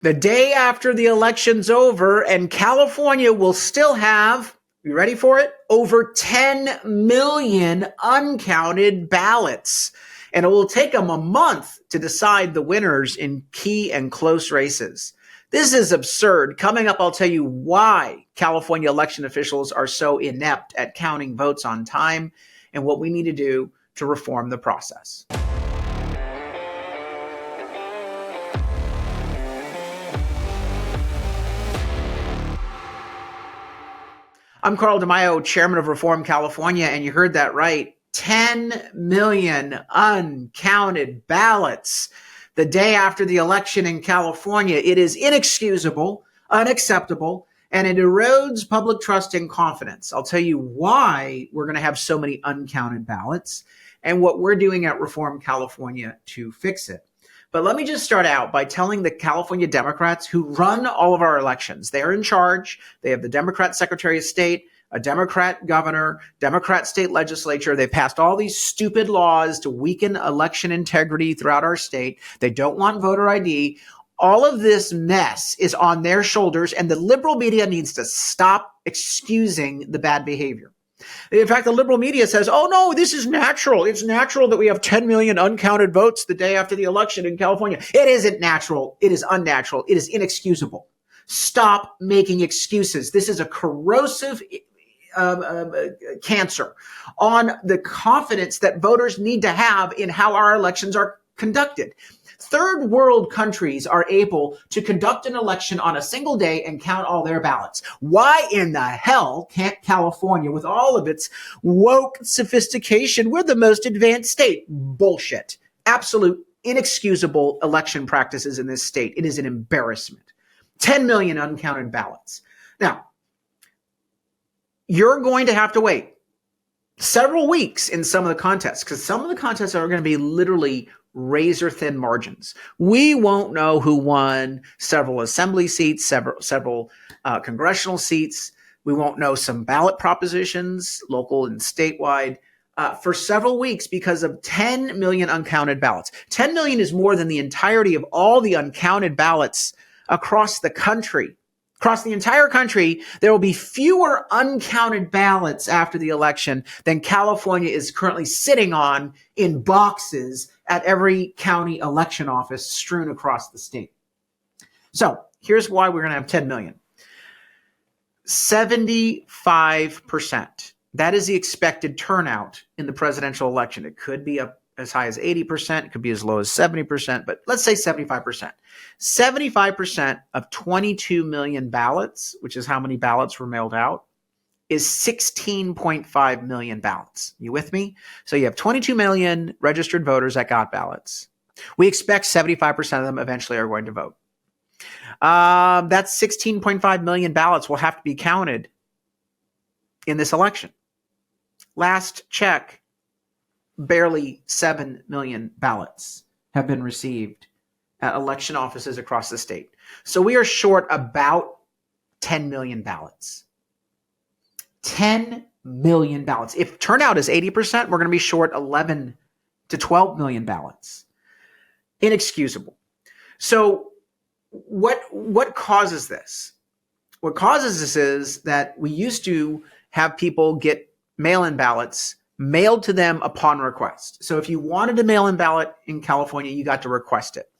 The day after the election's over, and California will still have, you ready for it? Over 10 million uncounted ballots. And it will take them a month to decide the winners in key and close races. This is absurd. Coming up, I'll tell you why California election officials are so inept at counting votes on time and what we need to do to reform the process. I'm Carl DeMaio, chairman of Reform California, and you heard that right. 10 million uncounted ballots the day after the election in California. It is inexcusable, unacceptable, and it erodes public trust and confidence. I'll tell you why we're going to have so many uncounted ballots and what we're doing at Reform California to fix it. But let me just start out by telling the California Democrats who run all of our elections. They're in charge. They have the Democrat Secretary of State, a Democrat governor, Democrat state legislature. They passed all these stupid laws to weaken election integrity throughout our state. They don't want voter ID. All of this mess is on their shoulders, and the liberal media needs to stop excusing the bad behavior. In fact, the liberal media says, oh, no, this is natural. It's natural that we have 10 million uncounted votes the day after the election in California. It isn't natural. It is unnatural. It is inexcusable. Stop making excuses. This is a corrosive cancer on the confidence that voters need to have in how our elections are conducted. Third world countries are able to conduct an election on a single day and count all their ballots. Why in the hell can't California, with all of its woke sophistication, we're the most advanced state? Bullshit. Absolute inexcusable election practices in this state. It is an embarrassment. 10 million uncounted ballots. Now, you're going to have to wait several weeks in some of the contests, because some of the contests are going to be literally razor thin margins. We won't know who won several assembly seats, several congressional seats. We won't know some ballot propositions, local and statewide, for several weeks because of 10 million uncounted ballots. 10 million is more than the entirety of all the uncounted ballots across the country. Across the entire country, there will be fewer uncounted ballots after the election than California is currently sitting on in boxes at every county election office strewn across the state. So here's why we're going to have 10 million. 75%. That is the expected turnout in the presidential election. It could be up as high as 80%. It could be as low as 70%, but let's say 75%. 75% of 22 million ballots, which is how many ballots were mailed out, is 16.5 million ballots. You with me? So you have 22 million registered voters that got ballots. We expect 75% of them eventually are going to vote. That's 16.5 million ballots will have to be counted in this election. Last check, barely 7 million ballots have been received at election offices across the state. So we are short about 10 million ballots. 10 million ballots. If turnout is 80%, we're going to be short 11 to 12 million ballots. Inexcusable. So what causes this? What causes this is that we used to have people get mail-in ballots mailed to them upon request. So if you wanted a mail-in ballot in California, you got to request it.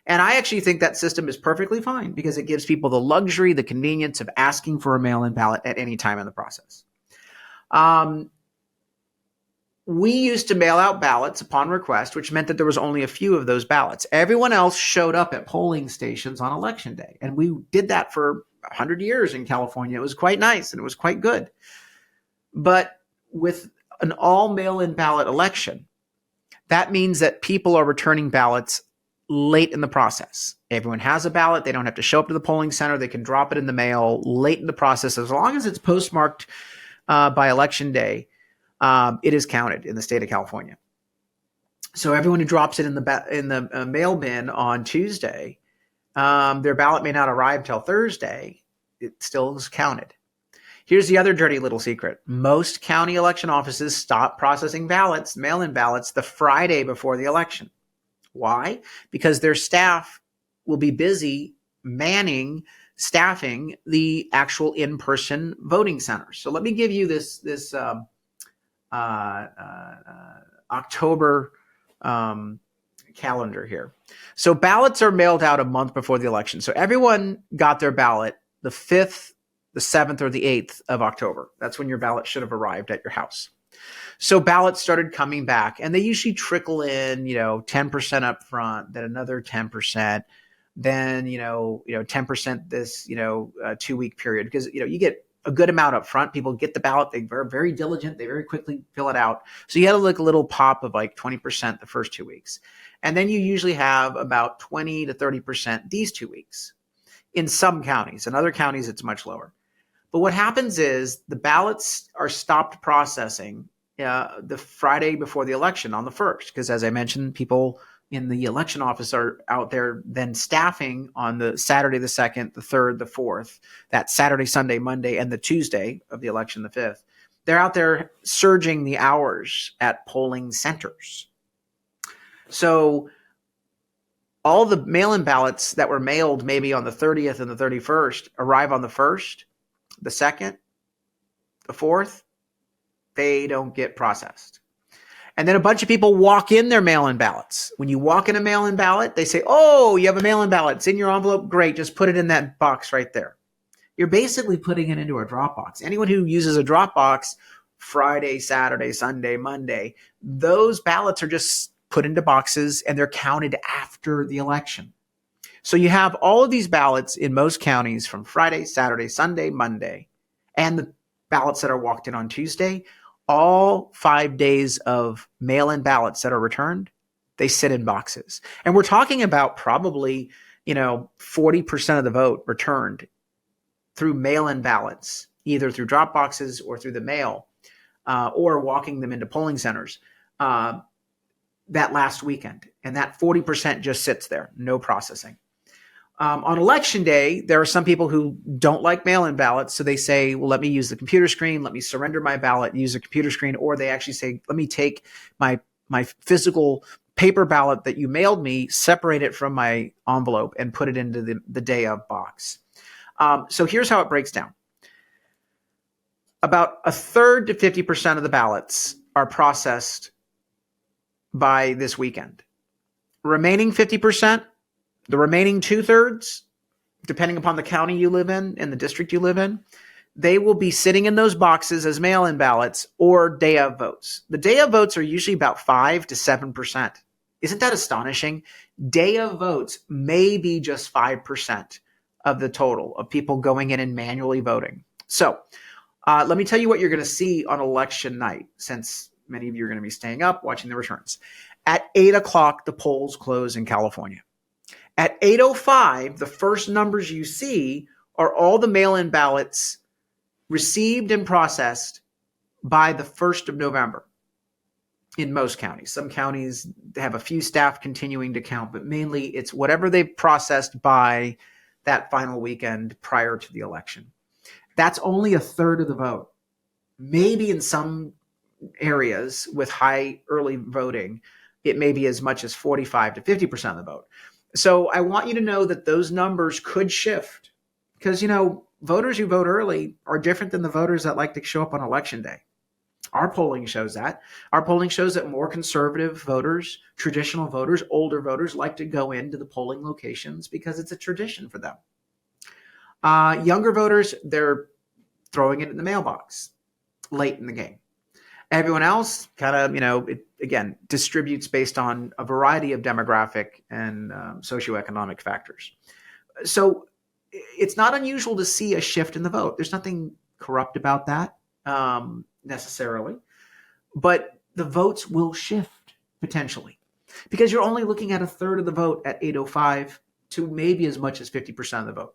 And I actually think that system is perfectly fine because it gives people the luxury, the convenience of asking for a mail-in ballot at any time in the process. We used to mail out ballots upon request, which meant that there was only a few of those ballots. Everyone else showed up at polling stations on election day. And we did that for 100 years in California. It was quite nice and it was quite good. But with an all mail-in ballot election, that means that people are returning ballots late in the process. Everyone has a ballot. They don't have to show up to the polling center. They can drop it in the mail late in the process. As long as it's postmarked by election day, it is counted in the state of California. So everyone who drops it in the mail bin on Tuesday, their ballot may not arrive till Thursday. It still is counted. Here's the other dirty little secret. Most county election offices stop processing ballots, mail-in ballots, the Friday before the election. Why? Because their staff will be busy staffing the actual in-person voting centers. So let me give you this October calendar here. So ballots are mailed out a month before the election. So everyone got their ballot the 5th, the 7th, or the 8th of October. That's when your ballot should have arrived at your house. So ballots started coming back, and they usually trickle in, 10% up front, then another 10%, then, 10% this, 2-week period, because, you get a good amount up front. People get the ballot. They're very diligent. They very quickly fill it out. So you had a little pop of like 20% the first 2 weeks. And then you usually have about 20 to 30% these 2 weeks in some counties. In other counties, it's much lower. But what happens is the ballots are stopped processing the Friday before the election on the 1st, because as I mentioned, people in the election office are out there then staffing on the Saturday, the 2nd, the 3rd, the 4th, that Saturday, Sunday, Monday, and the Tuesday of the election, the 5th. They're out there surging the hours at polling centers. So all the mail-in ballots that were mailed maybe on the 30th and the 31st arrive on the 1st, the 2nd, the 4th. They don't get processed. And then a bunch of people walk in their mail-in ballots. When you walk in a mail-in ballot, they say, oh, you have a mail-in ballot. It's in your envelope. Great. Just put it in that box right there. You're basically putting it into a drop box. Anyone who uses a drop box Friday, Saturday, Sunday, Monday, those ballots are just put into boxes and they're counted after the election. So you have all of these ballots in most counties from Friday, Saturday, Sunday, Monday, and the ballots that are walked in on Tuesday. All 5 days of mail-in ballots that are returned, they sit in boxes. And we're talking about probably, 40% of the vote returned through mail-in ballots, either through drop boxes or through the mail, or walking them into polling centers that last weekend. And that 40% just sits there, no processing. On election day, there are some people who don't like mail-in ballots, so they say, well, let me use the computer screen, let me surrender my ballot, use the computer screen, or they actually say, let me take my physical paper ballot that you mailed me, separate it from my envelope, and put it into the day of box. So here's how it breaks down. About a third to 50% of the ballots are processed by this weekend. Remaining 50%, the remaining 2/3, depending upon the county you live in and the district you live in, they will be sitting in those boxes as mail-in ballots or day of votes. The day of votes are usually about 5 to 7%. Isn't that astonishing? Day of votes may be just 5% of the total of people going in and manually voting. So let me tell you what you're going to see on election night, since many of you are going to be staying up watching the returns. At 8 o'clock, the polls close in California. At 8:05, the first numbers you see are all the mail-in ballots received and processed by the 1st of November in most counties. Some counties have a few staff continuing to count, but mainly it's whatever they've processed by that final weekend prior to the election. That's only a third of the vote. Maybe in some areas with high early voting, it may be as much as 45 to 50% of the vote. So I want you to know that those numbers could shift because, voters who vote early are different than the voters that like to show up on election day. Our polling shows that. Our polling shows that more conservative voters, traditional voters, older voters like to go into the polling locations because it's a tradition for them. Younger voters, they're throwing it in the mailbox late in the game. Everyone else kind of, it again distributes based on a variety of demographic and socioeconomic factors. So it's not unusual to see a shift in the vote. There's nothing corrupt about that necessarily, but the votes will shift potentially because you're only looking at a third of the vote at 8:05 to maybe as much as 50% of the vote.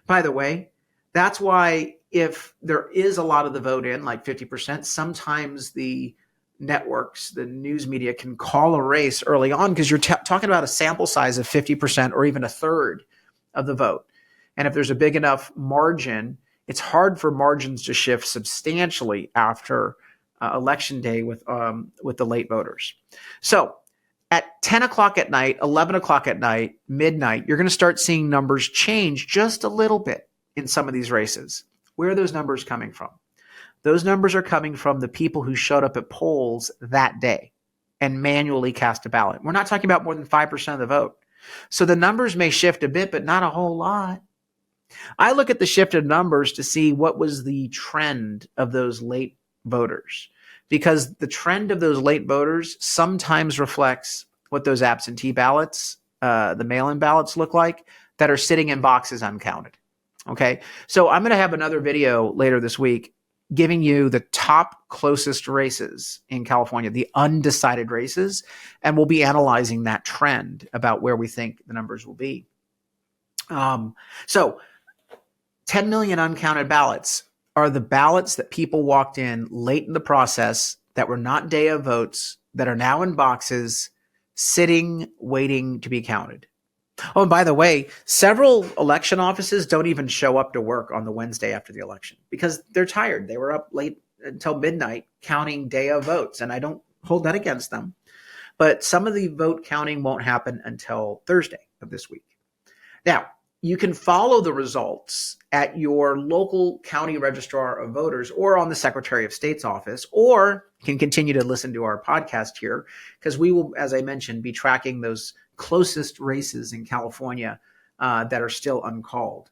By the way, that's why if there is a lot of the vote in, like 50%, sometimes the networks, the news media can call a race early on because you're talking about a sample size of 50% or even a third of the vote. And if there's a big enough margin, it's hard for margins to shift substantially after election day with the late voters. So At 10 o'clock at night, 11 o'clock at night, midnight, you're going to start seeing numbers change just a little bit in some of these races. Where are those numbers coming from? Those numbers are coming from the people who showed up at polls that day and manually cast a ballot. We're not talking about more than 5% of the vote. So the numbers may shift a bit, but not a whole lot. I look at the shifted numbers to see what was the trend of those late voters, because the trend of those late voters sometimes reflects what those absentee ballots, the mail-in ballots look like that are sitting in boxes uncounted. Okay, so I'm going to have another video later this week giving you the top closest races in California, the undecided races, and we'll be analyzing that trend about where we think the numbers will be. So 10 million uncounted ballots are the ballots that people walked in late in the process that were not day of votes, that are now in boxes, sitting, waiting to be counted. Oh, and by the way, several election offices don't even show up to work on the Wednesday after the election because they're tired. They were up late until midnight counting day of votes, and I don't hold that against them. But some of the vote counting won't happen until Thursday of this week. Now, you can follow the results at your local county registrar of voters or on the Secretary of State's office, or can continue to listen to our podcast here because we will, as I mentioned, be tracking those closest races in California that are still uncalled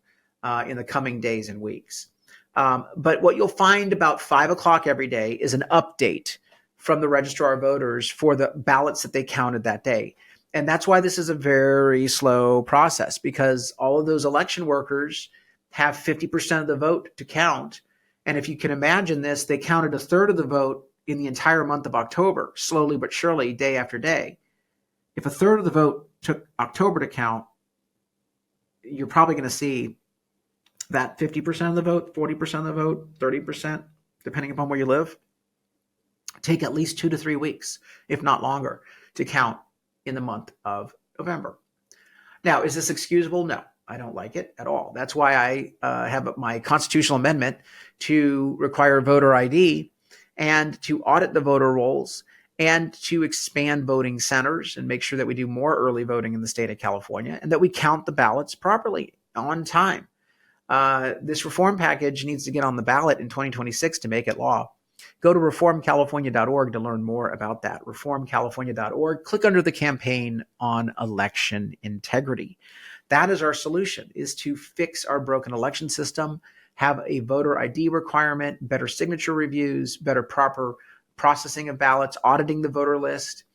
in the coming days and weeks. But what you'll find about 5 o'clock every day is an update from the registrar of voters for the ballots that they counted that day. And that's why this is a very slow process, because all of those election workers have 50% of the vote to count. And if you can imagine this, they counted a third of the vote in the entire month of October, slowly but surely, day after day. If a third of the vote took October to count, you're probably going to see that 50% of the vote, 40% of the vote, 30%, depending upon where you live, take at least 2 to 3 weeks, if not longer, to count in the month of November. Now, is this excusable? No, I don't like it at all. That's why I have my constitutional amendment to require voter ID and to audit the voter rolls and to expand voting centers and make sure that we do more early voting in the state of California and that we count the ballots properly on time. This reform package needs to get on the ballot in 2026 to make it law. Go to reformcalifornia.org to learn more about that. Reformcalifornia.org. Click under the campaign on election integrity. That is our solution, is to fix our broken election system, have a voter ID requirement, better signature reviews, better proper processing of ballots, auditing the voter list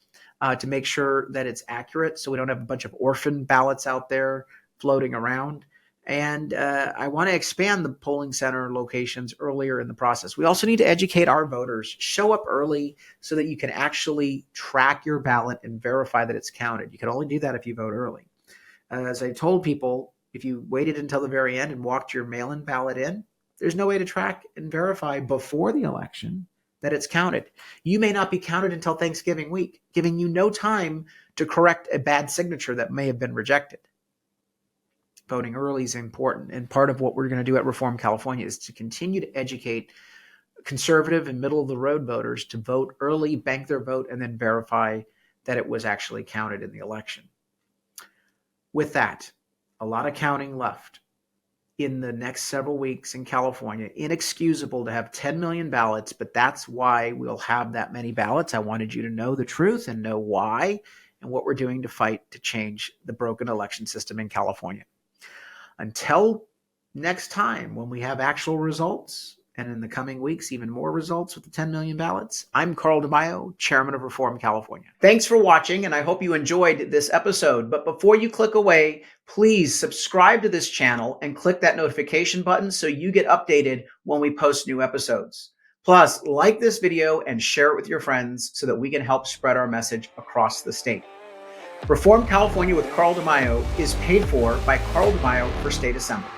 to make sure that it's accurate so we don't have a bunch of orphan ballots out there floating around. And I want to expand the polling center locations earlier in the process. We also need to educate our voters. Show up early so that you can actually track your ballot and verify that it's counted. You can only do that if you vote early. As I told people, if you waited until the very end and walked your mail-in ballot in, there's no way to track and verify before the election that it's counted. You may not be counted until Thanksgiving week, giving you no time to correct a bad signature that may have been rejected. Voting early is important. And part of what we're going to do at Reform California is to continue to educate conservative and middle of the road voters to vote early, bank their vote, and then verify that it was actually counted in the election. With that, a lot of counting left in the next several weeks in California. Inexcusable to have 10 million ballots, but that's why we'll have that many ballots. I wanted you to know the truth and know why and what we're doing to fight to change the broken election system in California. Until next time, when we have actual results, and in the coming weeks, even more results with the 10 million ballots, I'm Carl DeMaio, Chairman of Reform California. Thanks for watching, and I hope you enjoyed this episode. But before you click away, please subscribe to this channel and click that notification button so you get updated when we post new episodes. Plus, like this video and share it with your friends so that we can help spread our message across the state. Reform California with Carl DeMaio is paid for by Carl DeMaio for State Assembly.